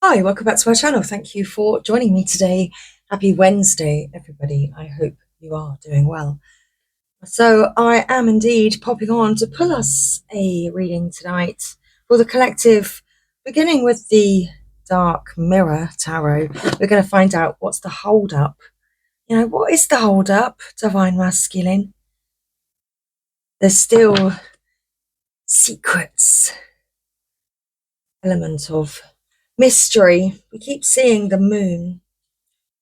Hi, welcome back to my channel. Thank you for joining me today. Happy Wednesday, everybody. I hope you are doing well. So I am indeed popping on to pull us a reading tonight for the collective, beginning with the Dark Mirror Tarot. We're going to find out what's the hold up. What is the hold up, Divine Masculine? There's still secrets, element of mystery. We keep seeing the moon.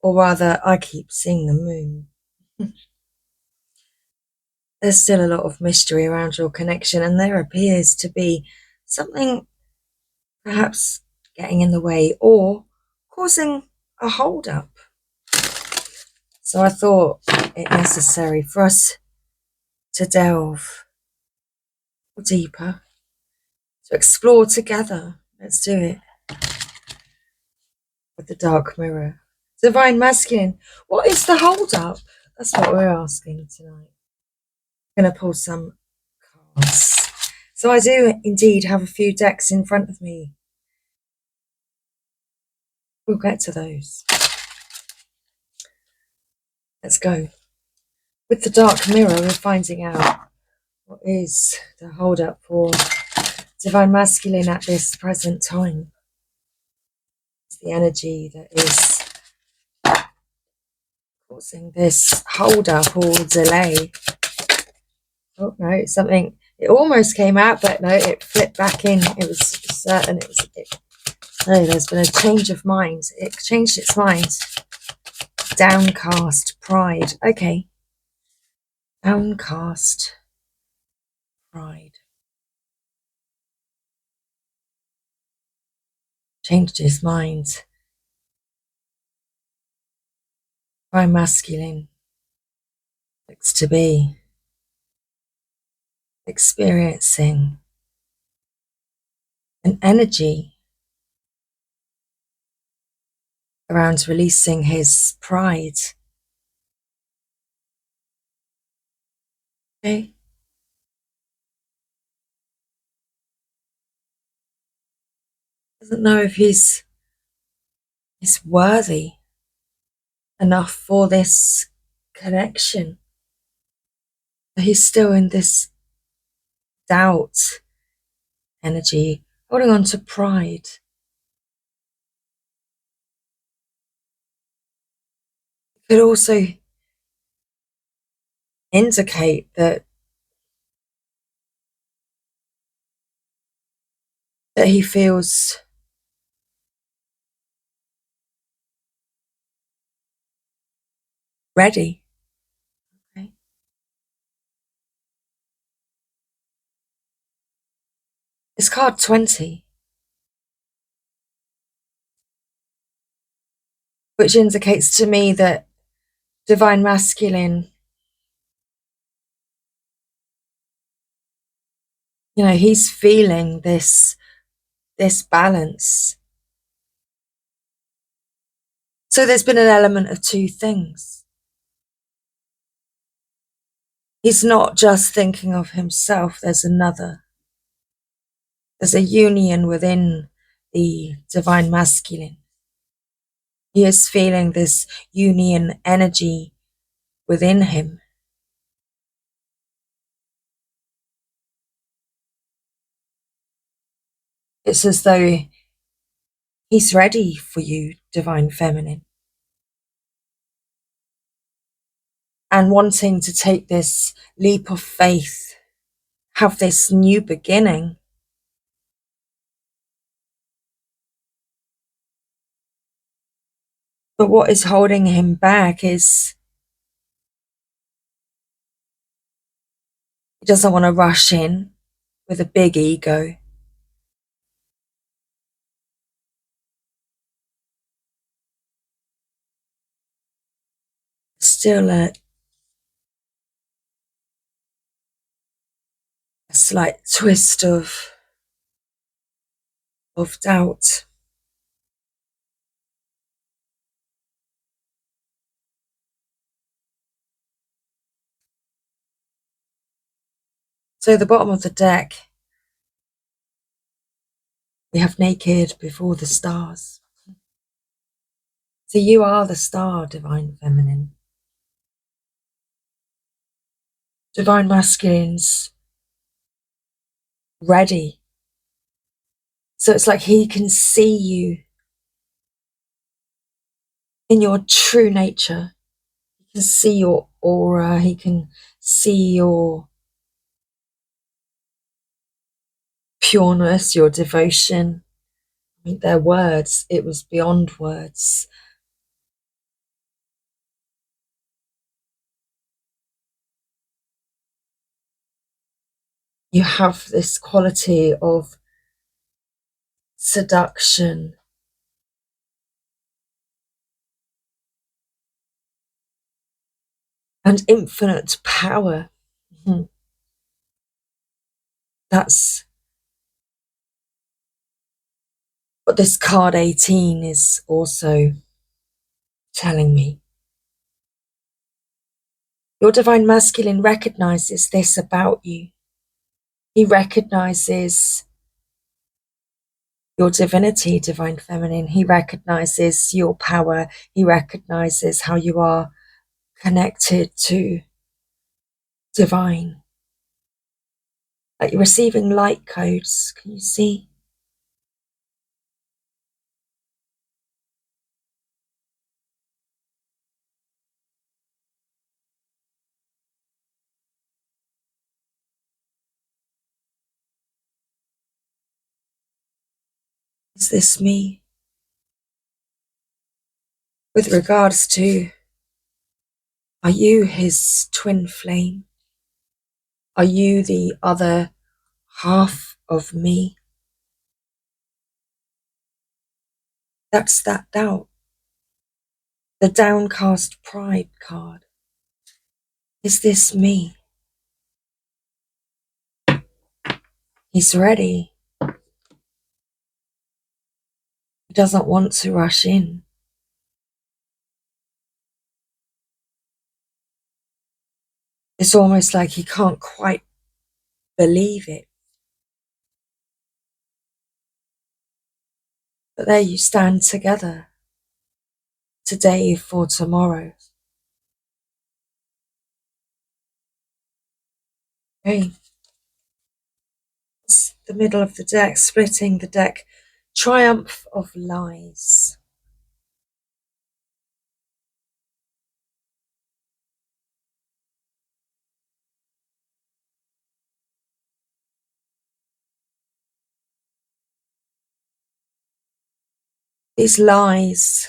Or rather, I keep seeing the moon. There's still a lot of mystery around your connection, and there appears to be something perhaps getting in the way or causing a hold up. So I thought it necessary for us to delve deeper, to explore together. Let's do it with the Dark Mirror. Divine Masculine, what is the hold up? That's what we're asking tonight. I'm going to pull some cards. So I do indeed have a few decks in front of me. We'll get to those. Let's go. With the Dark Mirror, we're finding out what is the hold up for Divine Masculine at this present time. It's the energy that is causing this hold up or delay. Oh no, something, it almost came out, but no, it flipped back in. It was certain no, there's been a change of mind. It changed its mind. Downcast pride. Okay. Downcast pride. Changed his mind. Divine Masculine looks to be experiencing an energy around releasing his pride. Okay. Doesn't know if he's worthy enough for this connection. He's still in this doubt energy, holding on to pride. It could also indicate that he feels ready. Okay. It's card 20, which indicates to me that Divine Masculine, he's feeling this balance. So there's been an element of two things. He's not just thinking of himself, there's another. There's a union within the Divine Masculine. He is feeling this union energy within him. It's as though he's ready for you, Divine Feminine. And wanting to take this leap of faith, have this new beginning. But what is holding him back is he doesn't want to rush in with a big ego. Still a slight twist of doubt. So the bottom of the deck, we have naked before the stars. So you are the star, Divine Feminine. Divine Masculine's ready. So it's like he can see you in your true nature. He can see your aura. He can see your pureness, your devotion. I mean, their words, it was beyond words. You have this quality of seduction and infinite power. Mhm. That's what this card 18 is also telling me. Your Divine Masculine recognizes this about you. He recognizes your divinity, Divine Feminine. He recognizes your power. He recognizes how you are connected to divine. Like you're receiving light codes. Can you see? Is this me? With regards to, are you his twin flame? Are you the other half of me? That's that doubt. The downcast pride card. Is this me? He's ready. He doesn't want to rush in. It's almost like he can't quite believe it. But there you stand together, today for tomorrow. Okay. It's the middle of the deck, splitting the deck. Triumph of lies. These lies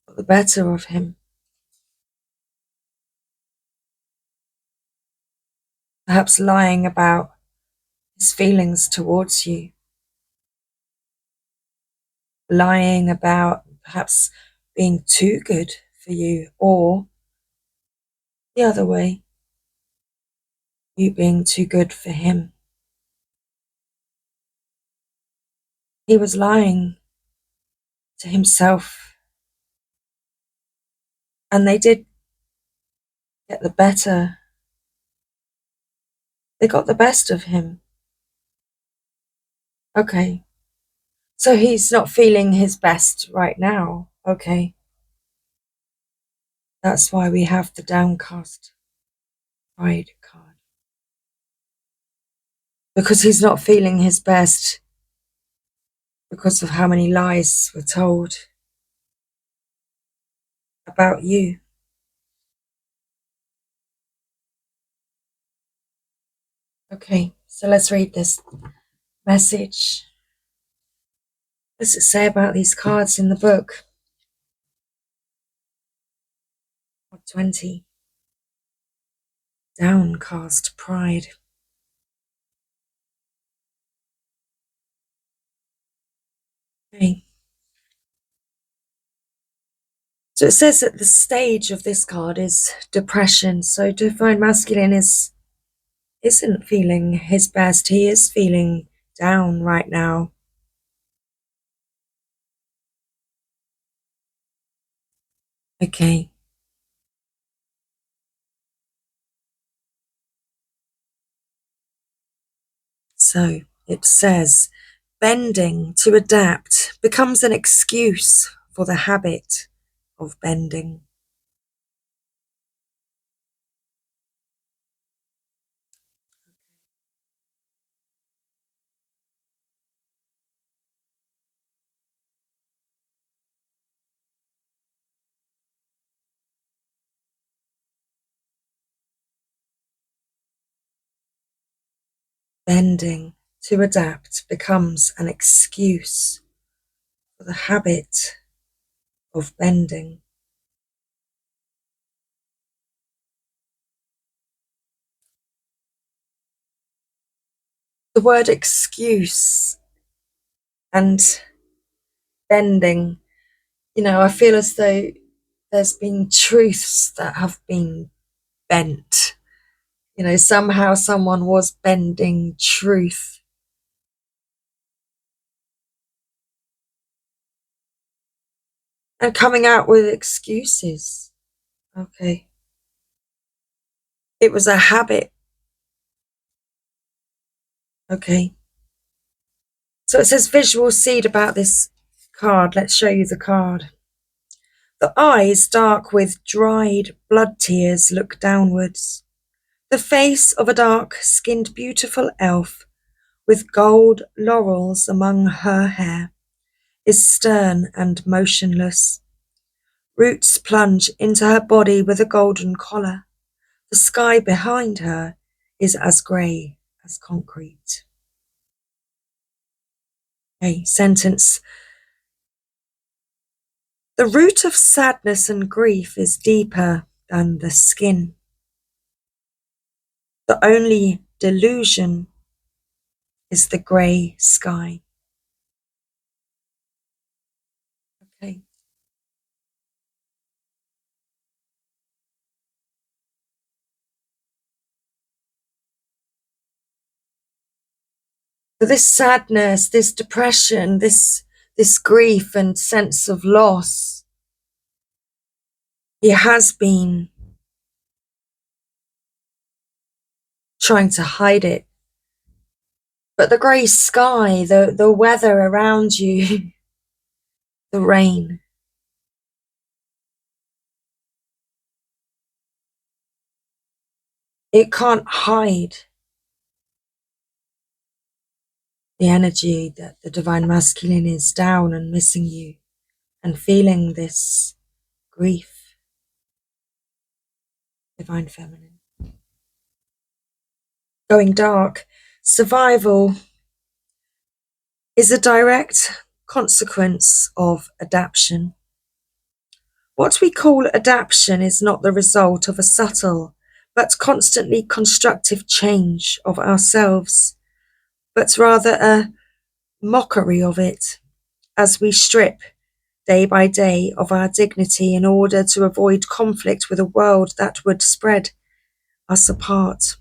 got the better of him. Perhaps lying about his feelings towards you. Lying about perhaps being too good for you, or the other way, you being too good for him. He was lying to himself, and they did get the better. They got the best of him. Okay. So he's not feeling his best right now. Okay. That's why we have the downcast pride card. Because he's not feeling his best because of how many lies were told about you. Okay, so let's read this message. What does it say about these cards in the book? 20. Downcast pride. Okay. So it says that the stage of this card is depression. So Divine Masculine isn't feeling his best. He is feeling down right now. Okay. So it says, bending to adapt becomes an excuse for the habit of bending. Bending to adapt becomes an excuse for the habit of bending. The word excuse and bending, I feel as though there's been truths that have been bent. Somehow someone was bending truth. And coming out with excuses. Okay. It was a habit. Okay. So it says visual seed about this card. Let's show you the card. The eyes, dark with dried blood tears, look downwards. The face of a dark-skinned beautiful elf with gold laurels among her hair is stern and motionless. Roots plunge into her body with a golden collar. The sky behind her is as grey as concrete. A sentence. The root of sadness and grief is deeper than the skin. The only delusion is the grey sky. Okay. So this sadness, this depression, this grief and sense of loss, he has been trying to hide it. But the grey sky, the weather around you, the rain, it can't hide the energy that the divine masculine is down and missing you and feeling this grief. Divine feminine. Going dark. Survival is a direct consequence of adaptation. What we call adaptation is not the result of a subtle but constantly constructive change of ourselves, but rather a mockery of it, as we strip day by day of our dignity in order to avoid conflict with a world that would spread us apart.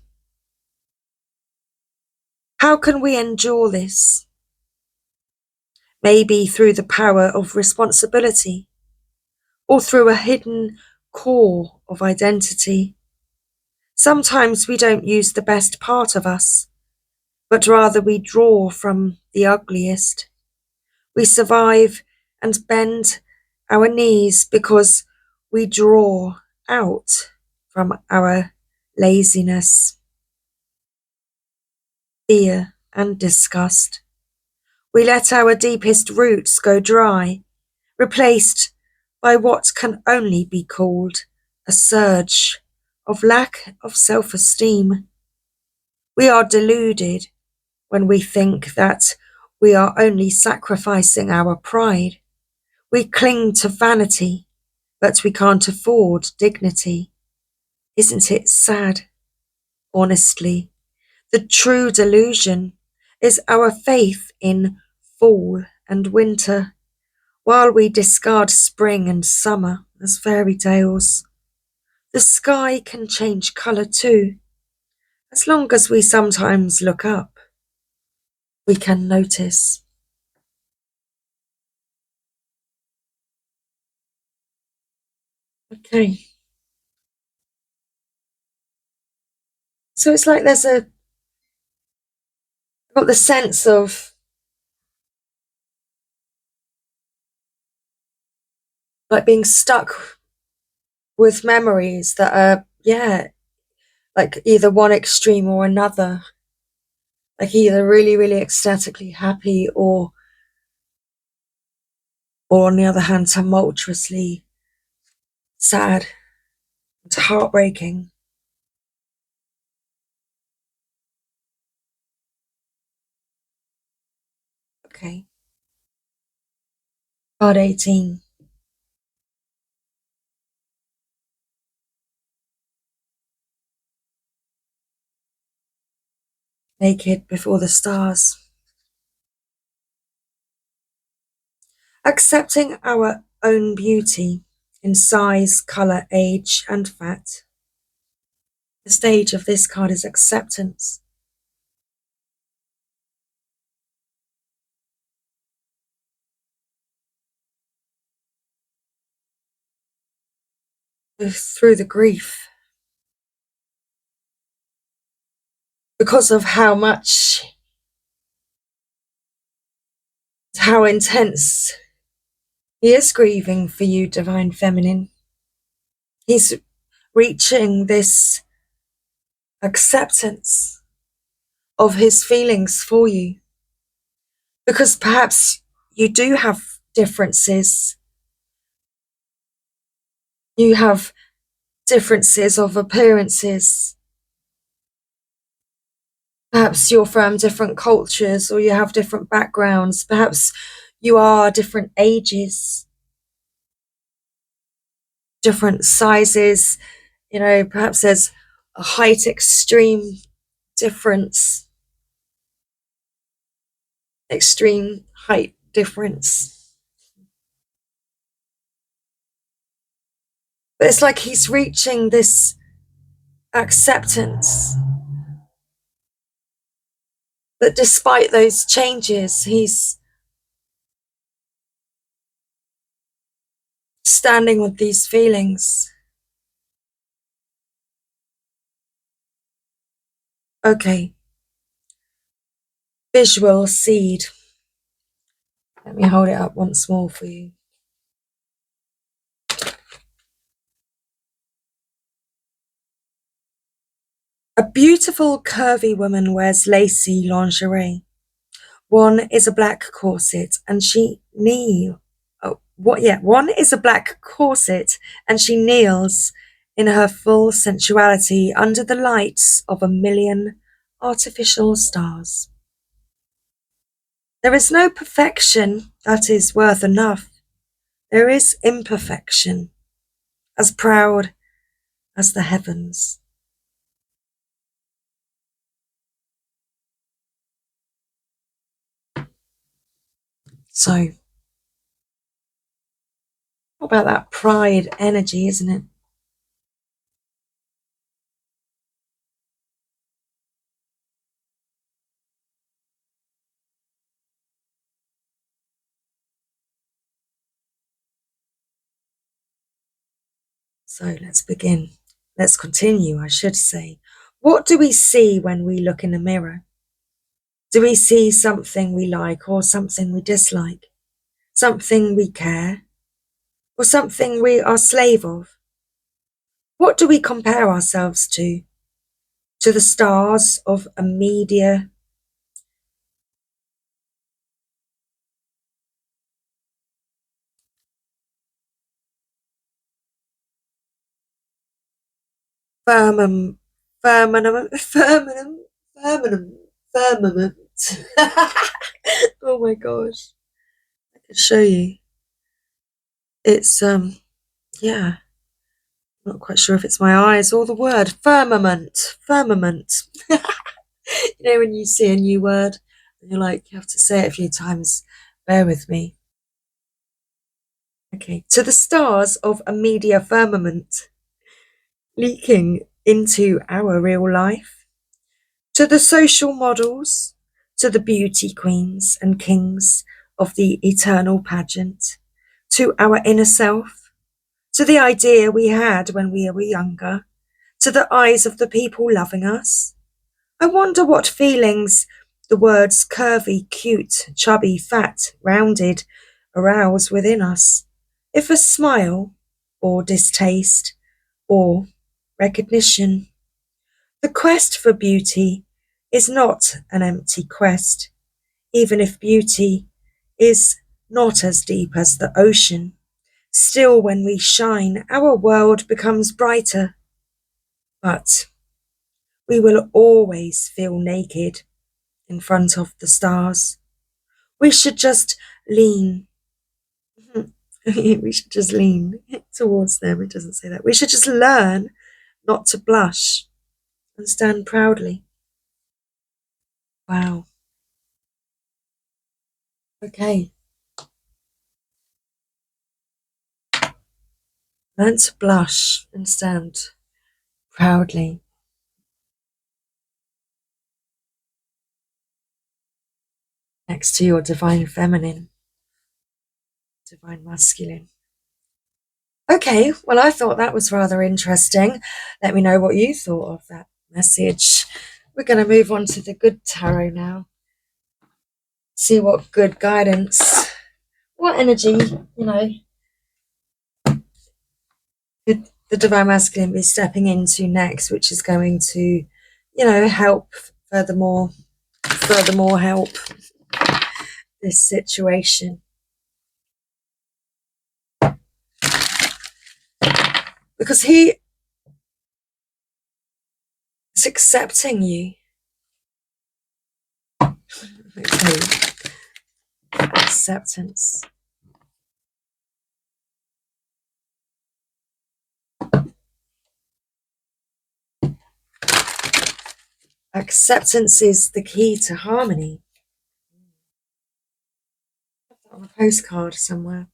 How can we endure this? Maybe through the power of responsibility, or through a hidden core of identity. Sometimes we don't use the best part of us, but rather we draw from the ugliest. We survive and bend our knees because we draw out from our laziness, fear, and disgust. We let our deepest roots go dry, replaced by what can only be called a surge of lack of self-esteem. We are deluded when we think that we are only sacrificing our pride. We cling to vanity, but we can't afford dignity. Isn't it sad? Honestly, the true delusion is our faith in fall and winter, while we discard spring and summer as fairy tales. The sky can change colour too. As long as we sometimes look up, we can notice. Okay. So it's like I've got the sense of like being stuck with memories that are, yeah, like either one extreme or another, like either really, really ecstatically happy or on the other hand, tumultuously sad and heartbreaking. Okay. Card 18. Naked before the stars. Accepting our own beauty in size, colour, age, and fat. The stage of this card is acceptance. Through the grief. Because of how intense he is grieving for you, Divine Feminine. He's reaching this acceptance of his feelings for you. Because perhaps you do have differences. You have differences of appearances. Perhaps you're from different cultures or you have different backgrounds. Perhaps you are different ages, different sizes. You know, perhaps there's a height extreme difference, extreme height difference. But it's like he's reaching this acceptance that despite those changes, he's standing with these feelings. Okay. Visual seed. Let me hold it up once more for you. A beautiful curvy woman wears lacy lingerie. One is a black corset and she one is a black corset and she kneels in her full sensuality under the lights of a million artificial stars. There is no perfection that is worth enough. There is imperfection, as proud as the heavens. So, what about that pride energy, isn't it? So let's begin. Let's continue, I should say. What do we see when we look in the mirror? Do we see something we like or something we dislike? Something we care or something we are slave of? What do we compare ourselves to? To the stars of a media firmament, firmament, firmament. Oh my gosh. I could show you. It's, yeah, I'm not quite sure if it's my eyes or the word. Firmament, firmament. You know, when you see a new word and you're like, you have to say it a few times. Bear with me. Okay. To the stars of a media firmament leaking into our real life. To the social models, to the beauty queens and kings of the eternal pageant, to our inner self, to the idea we had when we were younger, to the eyes of the people loving us. I wonder what feelings the words curvy, cute, chubby, fat, rounded arouse within us. If a smile or distaste or recognition, the quest for beauty is not an empty quest, even if beauty is not as deep as the ocean. Still, when we shine, our world becomes brighter, but we will always feel naked in front of the stars. We should just lean. We should just lean towards them. It doesn't say that. We should just learn not to blush and stand proudly. Wow. Okay. Learn to blush and stand proudly next to your divine feminine, divine masculine. Okay, well, I thought that was rather interesting. Let me know what you thought of that message. We're going to move on to the good tarot now. See what good guidance, what energy, the divine masculine be stepping into next, which is going to, help furthermore help this situation. Because he is accepting you. Okay. Acceptance. Acceptance is the key to harmony. On a postcard somewhere.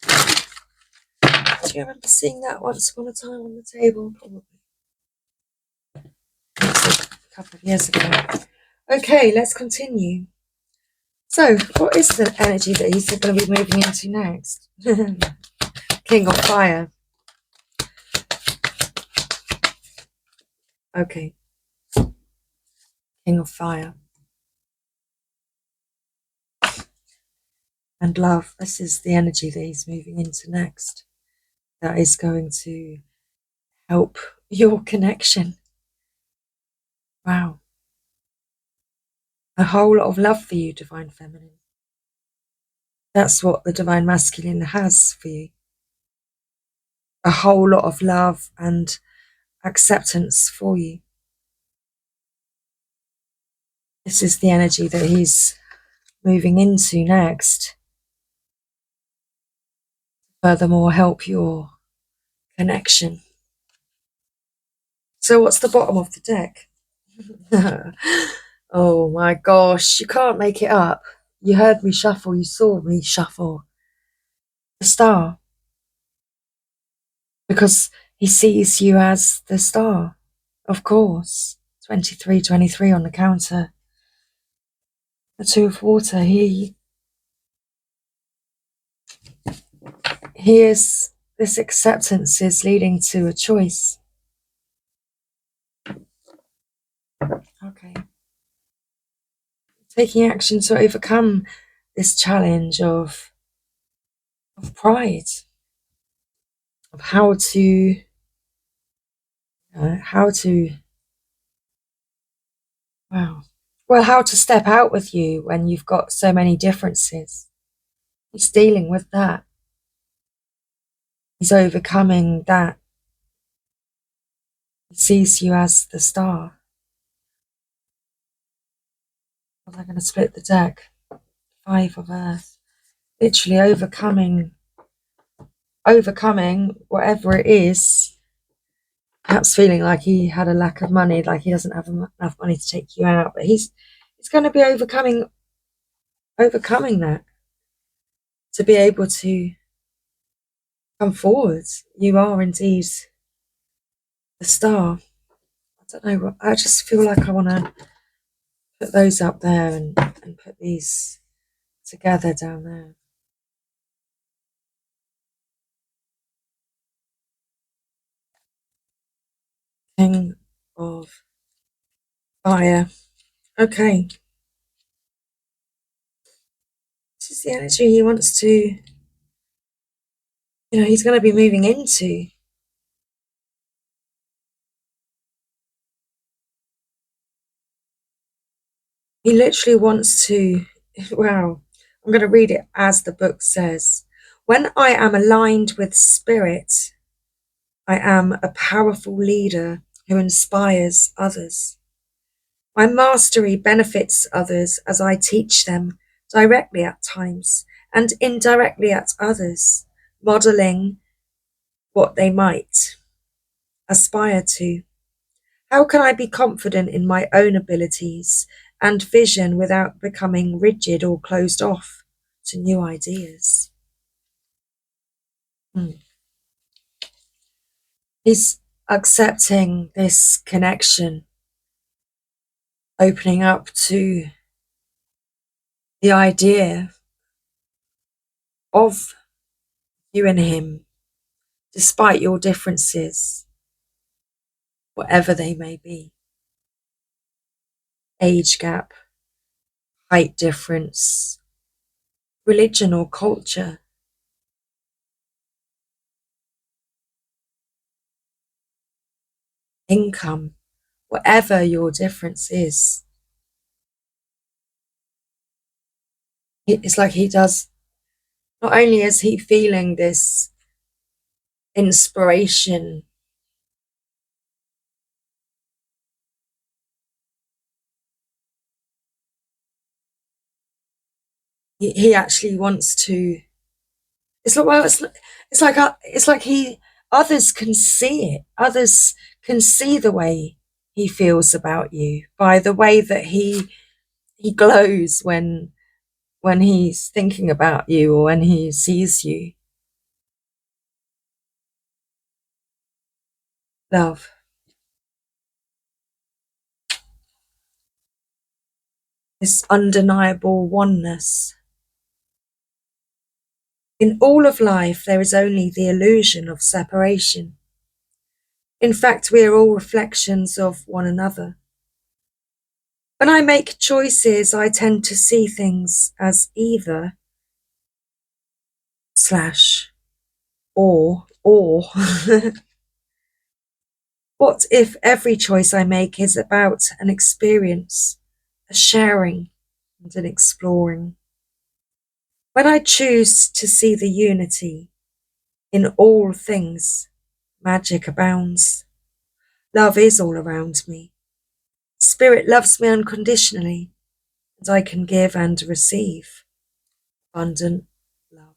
Do you remember seeing that once upon a time on the table? Probably. A couple of years ago. Okay, let's continue. So, what is the energy that he's going to be moving into next? King of Fire. Okay. King of Fire. And love. This is the energy that he's moving into next. That is going to help your connection. Wow. A whole lot of love for you, Divine Feminine. That's what the Divine Masculine has for you. A whole lot of love and acceptance for you. This is the energy that he's moving into next. Furthermore, help your connection. So what's the bottom of the deck? Oh my gosh, you can't make it up. You heard me shuffle, you saw me shuffle. The Star. Because he sees you as the star, of course. 23 on the counter. The Two of Water. He is, this acceptance is leading to a choice. Okay. Taking action to overcome this challenge of pride, of how to how to step out with you when you've got so many differences. He's dealing with that. He's overcoming that. He sees you as the star. Well, they're going to split the deck. 5 of Earth. Literally overcoming whatever it is. Perhaps feeling like he had a lack of money, like he doesn't have enough money to take you out. But he's going to be overcoming that to be able to come forward. You are indeed the star. I don't know. I just feel like I want to put those up there and put these together down there. King of Fire. Okay. This is the energy he wants to he's going to be moving into. He literally wants to, wow, I'm going to read it as the book says. When I am aligned with spirit, I am a powerful leader who inspires others. My mastery benefits others as I teach them directly at times and indirectly at others, modeling what they might aspire to. How can I be confident in my own abilities and vision without becoming rigid or closed off to new ideas? He's accepting this connection, opening up to the idea of you and him, despite your differences, whatever they may be. Age gap, height difference, religion or culture, income, whatever your difference is. It's like he does, not only is he feeling this inspiration, he actually wants to. It's like, well, it's like he, others can see it. Others can see the way he feels about you by the way that he glows when he's thinking about you or when he sees you. Love. This undeniable oneness. In all of life, there is only the illusion of separation. In fact, we are all reflections of one another. When I make choices, I tend to see things as either slash or. What if every choice I make is about an experience, a sharing, and an exploring? When I choose to see the unity in all things, magic abounds. Love is all around me. Spirit loves me unconditionally, and I can give and receive abundant love.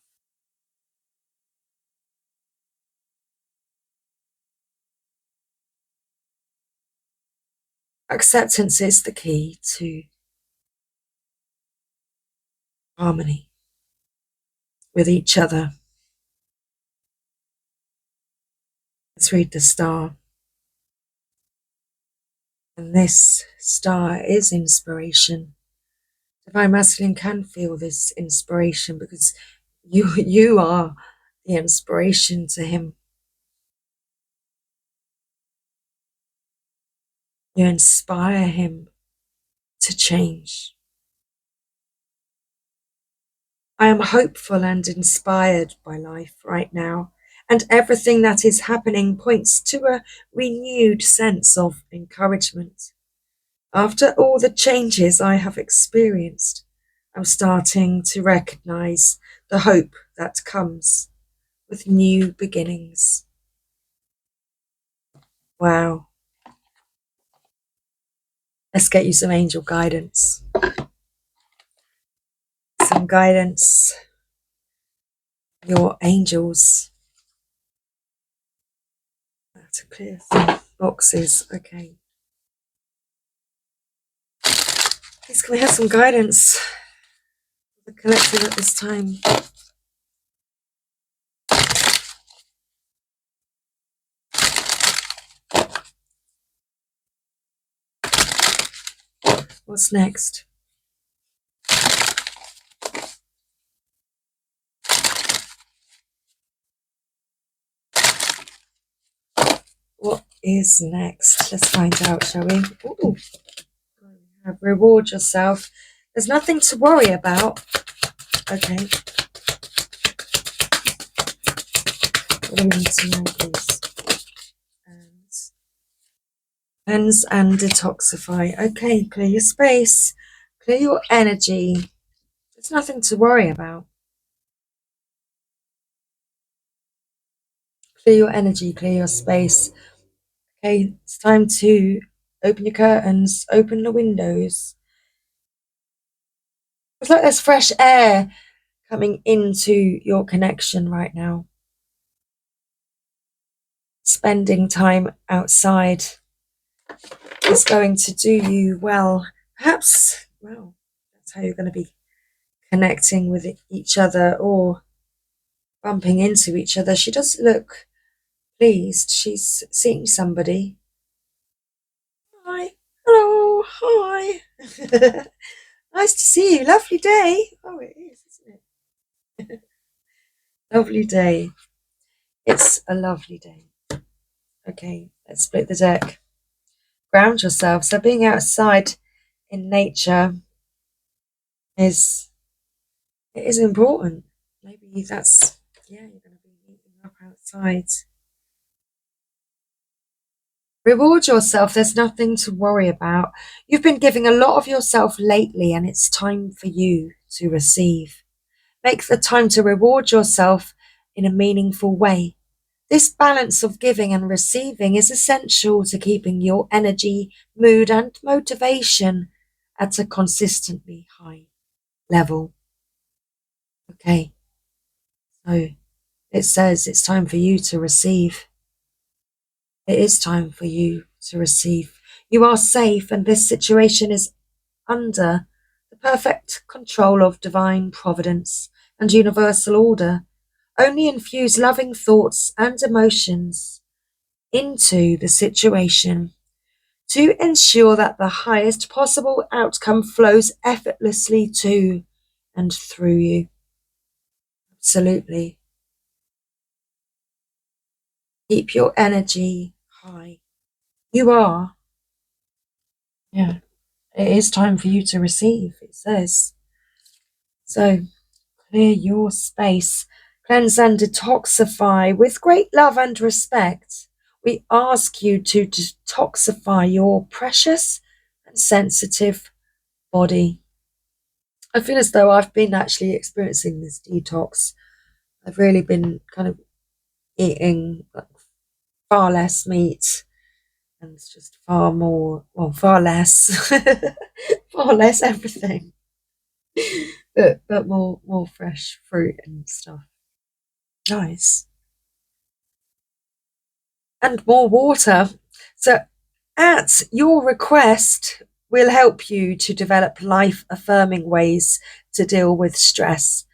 Acceptance is the key to harmony with each other. Let's read the star. And this star is inspiration. Divine Masculine can feel this inspiration because you are the inspiration to him. You inspire him to change. I am hopeful and inspired by life right now, and everything that is happening points to a renewed sense of encouragement. After all the changes I have experienced, I'm starting to recognize the hope that comes with new beginnings. Wow. Let's get you some angel guidance. Some guidance. Your angels. To clear some boxes. Okay. Please can we have some guidance for the collective at this time? What's next? What is next? Let's find out, shall we? Ooh. Reward yourself. There's nothing to worry about. Okay. What do we need to know, please? Cleanse and detoxify. Okay, clear your space, clear your energy. There's nothing to worry about. Clear your energy, clear your space. Okay, it's time to open your curtains, open the windows. It's like there's fresh air coming into your connection right now. Spending time outside is going to do you well. Perhaps, well, that's how you're going to be connecting with each other or bumping into each other. She does look pleased. She's seeing somebody. Hi. Hello. Hi. Nice to see you. Lovely day. Oh, it is, isn't it? Lovely day. It's a lovely day. Okay, let's split the deck. Ground yourself. So being outside in nature is important. Maybe that's, yeah, you're going to be meeting up outside. Reward yourself. There's nothing to worry about. You've been giving a lot of yourself lately, and it's time for you to receive. Make the time to reward yourself in a meaningful way. This balance of giving and receiving is essential to keeping your energy, mood, and motivation at a consistently high level. Okay, so it says it's time for you to receive. It is time for you to receive. You are safe, and this situation is under the perfect control of divine providence and universal order. Only infuse loving thoughts and emotions into the situation to ensure that the highest possible outcome flows effortlessly to and through you. Absolutely. Keep your energy high. You are. Yeah. It is time for you to receive, it says. So clear your space, cleanse and detoxify with great love and respect. We ask you to detoxify your precious and sensitive body. I feel as though I've been actually experiencing this detox. I've really been kind of eating far less meat and it's just far more, well, far less, far less everything, but more fresh fruit and stuff. Nice. And more water. So at your request, we'll help you to develop life-affirming ways to deal with stress,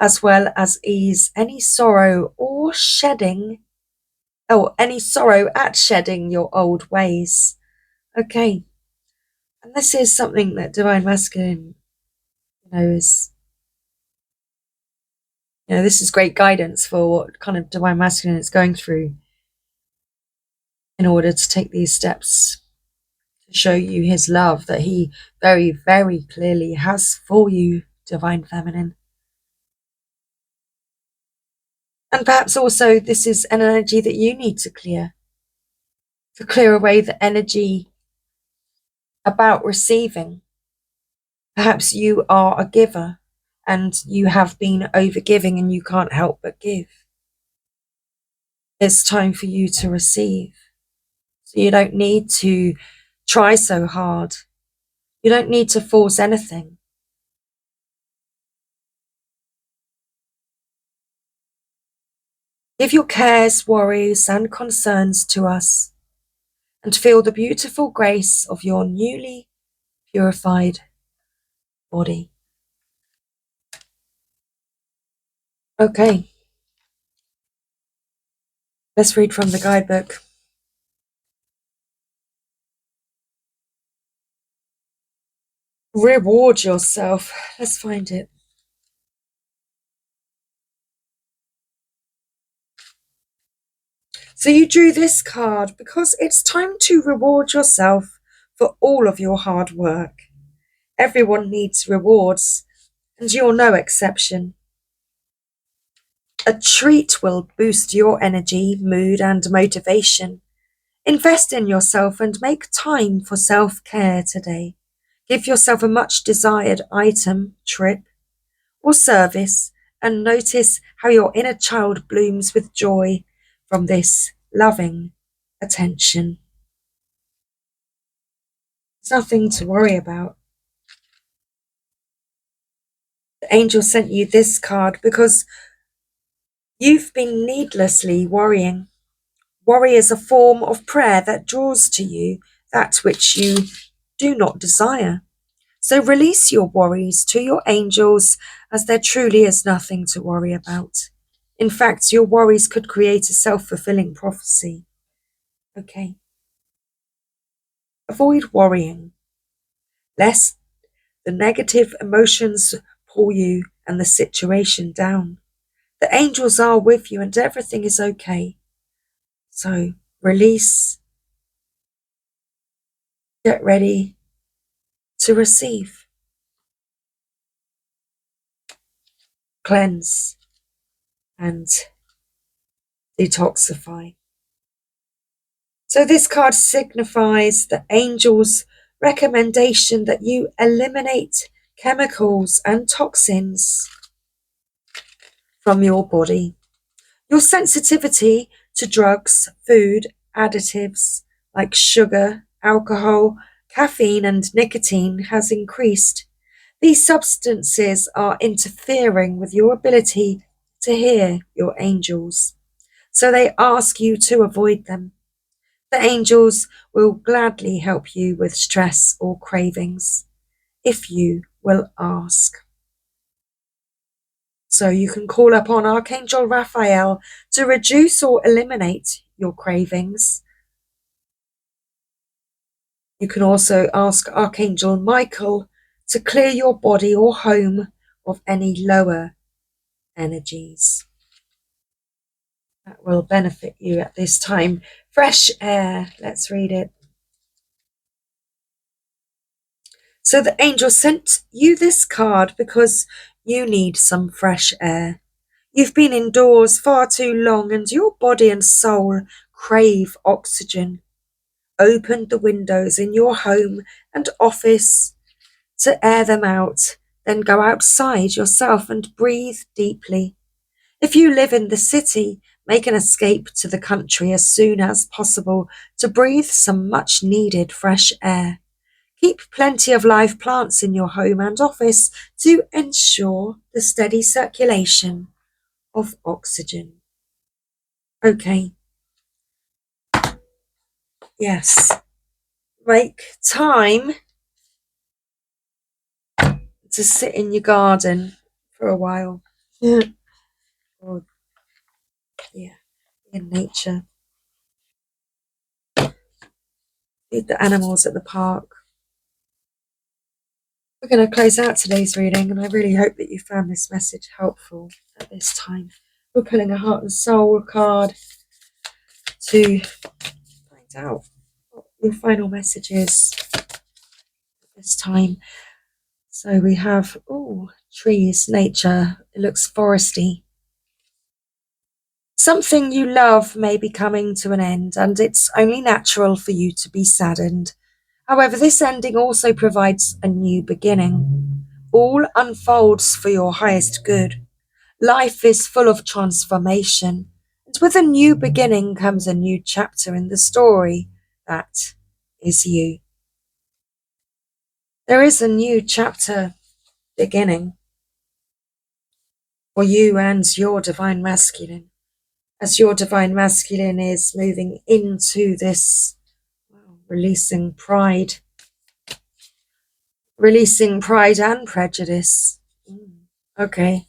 as well as ease any sorrow or any sorrow at shedding your old ways. Okay. And this is something that Divine Masculine, is, this is great guidance for what kind of Divine Masculine is going through in order to take these steps to show you his love that he very, very clearly has for you, Divine Feminine. And perhaps also this is an energy that you need to clear away the energy about receiving. Perhaps you are a giver and you have been overgiving and you can't help but give. It's time for you to receive. So you don't need to try so hard. You don't need to force anything. Give your cares, worries, and concerns to us and feel the beautiful grace of your newly purified body. Okay. Let's read from the guidebook. Reward yourself. Let's find it. So you drew this card because it's time to reward yourself for all of your hard work. Everyone needs rewards, and you're no exception. A treat will boost your energy, mood, and motivation. Invest in yourself and make time for self-care today. Give yourself a much desired item, trip, or service, and notice how your inner child blooms with joy from this loving attention. There's nothing to worry about. The angel sent you this card because you've been needlessly worrying. Worry is a form of prayer that draws to you that which you do not desire. So release your worries to your angels, as there truly is nothing to worry about. In fact, your worries could create a self-fulfilling prophecy. Okay. Avoid worrying, lest the negative emotions pull you and the situation down. The angels are with you and everything is okay. So release, get ready to receive, cleanse, and detoxify. So this card signifies the angel's recommendation that you eliminate chemicals and toxins from your body. Your sensitivity to drugs, food, additives like sugar, alcohol, caffeine, and nicotine has increased. These substances are interfering with your ability to hear your angels, so they ask you to avoid them. The angels will gladly help you with stress or cravings, if you will ask. So you can call upon Archangel Raphael to reduce or eliminate your cravings. You can also ask Archangel Michael to clear your body or home of any lower energies. That will benefit you at this time. Fresh air. Let's read it. So the angel sent you this card because you need some fresh air. You've been indoors far too long and your body and soul crave oxygen. Open the windows in your home and office to air them out. Then go outside yourself and breathe deeply. If you live in the city, make an escape to the country as soon as possible to breathe some much needed fresh air. Keep plenty of live plants in your home and office to ensure the steady circulation of oxygen. Okay. Yes. Make time to sit in your garden for a while. Or, yeah, in nature. Feed the animals at the park. We're going to close out today's reading, and I really hope that you found this message helpful at this time. We're pulling a heart and soul card to find out what your final message is at this time. So we have, trees, nature. It looks foresty. Something you love may be coming to an end, and it's only natural for you to be saddened. However, this ending also provides a new beginning. All unfolds for your highest good. Life is full of transformation, and with a new beginning comes a new chapter in the story that is you. There is a new chapter beginning for you and your divine masculine, as your divine masculine is moving into this releasing pride and prejudice. Okay.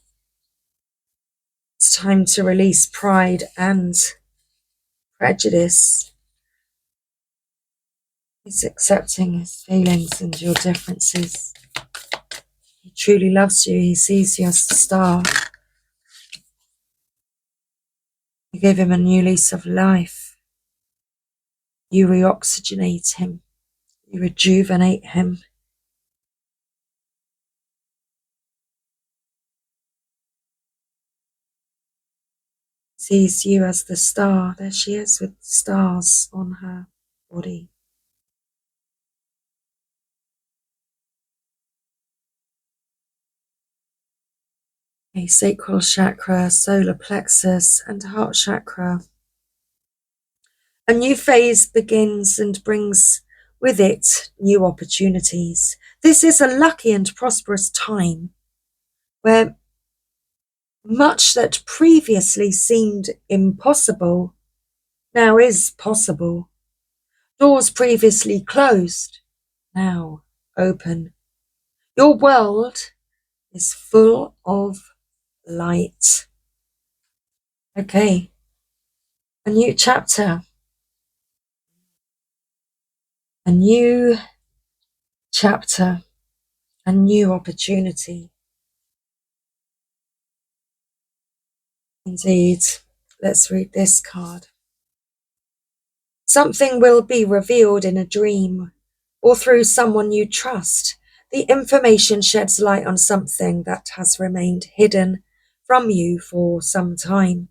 It's time to release pride and prejudice. He's accepting his feelings and your differences. He truly loves you. He sees you as a star. You give him a new lease of life. You reoxygenate him. You rejuvenate him. Sees you as the star. There she is with stars on her body. A sacral chakra, solar plexus, and heart chakra. A new phase begins and brings with it new opportunities. This is a lucky and prosperous time where much that previously seemed impossible now is possible. Doors previously closed, now open. Your world is full of light. Okay, a new chapter. A new chapter. A new opportunity. Indeed. Let's read this card. Something will be revealed in a dream or through someone you trust. The information sheds light on something that has remained hidden from you for some time.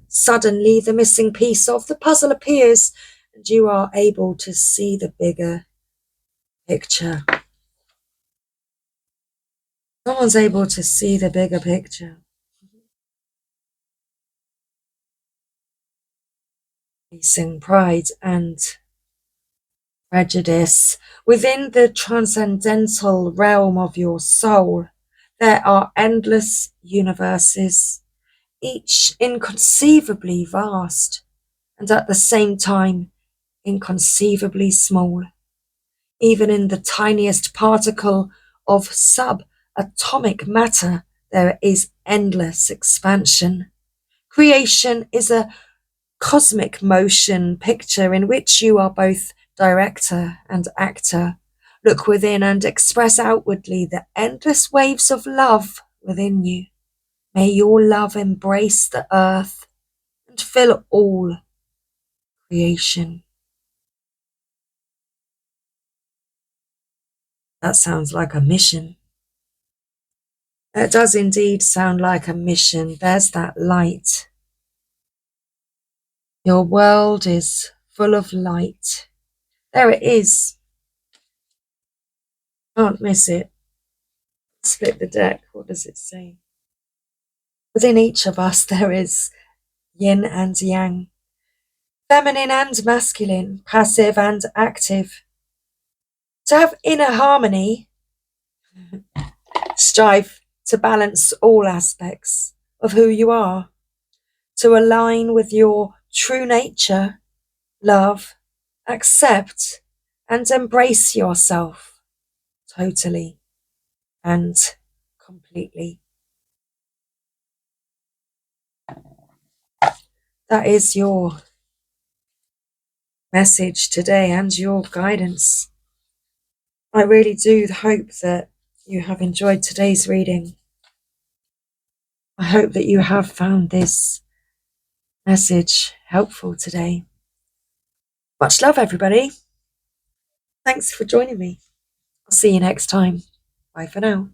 Suddenly, the missing piece of the puzzle appears and you are able to see the bigger picture. Someone's able to see the bigger picture. Facing pride and prejudice. Within the transcendental realm of your soul, there are endless universes, each inconceivably vast and at the same time inconceivably small. Even in the tiniest particle of subatomic matter, there is endless expansion. Creation is a cosmic motion picture in which you are both director and actor. Look within and express outwardly the endless waves of love within you. May your love embrace the earth and fill all creation. That sounds like a mission. It does indeed sound like a mission. There's that light. Your world is full of light. There it is. Can't miss it. Split the deck. What does it say? Within each of us there is yin and yang, feminine and masculine, passive and active. To have inner harmony, strive to balance all aspects of who you are, to align with your true nature, love, accept and embrace yourself totally and completely. That is your message today and your guidance. I really do hope that you have enjoyed today's reading. I hope that you have found this message helpful today. Much love, everybody. Thanks for joining me. I'll see you next time. Bye for now.